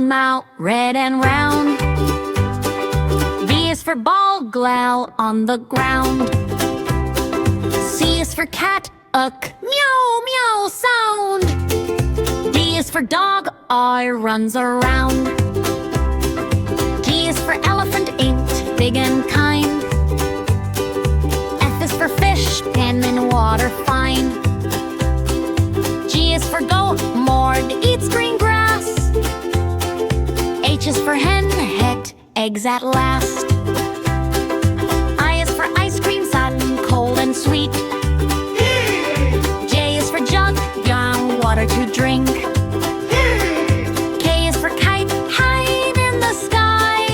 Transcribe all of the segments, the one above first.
mau, red and round. B is for ball, growl on the ground. C is for cat, meow meow sound. D is for dog, I runs around. G is for elephant, inked, big and kind. F is for fish, pen in water find. G is for goat, moored, eats green grass. H is for hen, het, eggs at last. I is for ice cream, sudden, cold and sweet. J is for jug, young, water to drink. K is for kite, hide in the sky.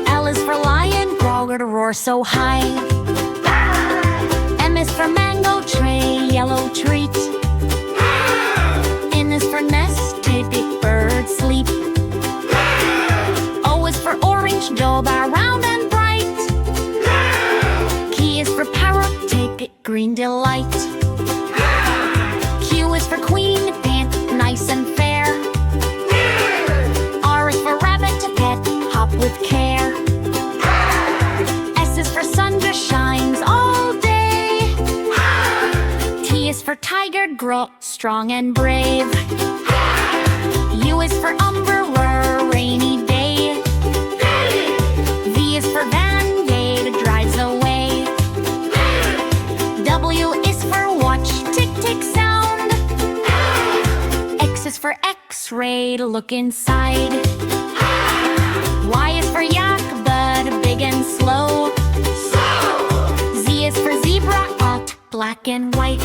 L is for lion, growl to roar so high. M is for mango tray, yellow treat. N is for nest, big bird sleep. O is for orange, joba, round and bright. Q is for parrot, take green delight. Q is for queen, pant, nice and fair. R is for rabbit, pet, hop with care. S is for sun, just shines all day. T is for tiger, grow strong and brave. U is for umbrella, rainy day. V is for van, gate, drives away. W is for watch, tick tick sound. X is for X-ray, look inside. Y is for yak, but big and slow. Z is for zebra, black and white.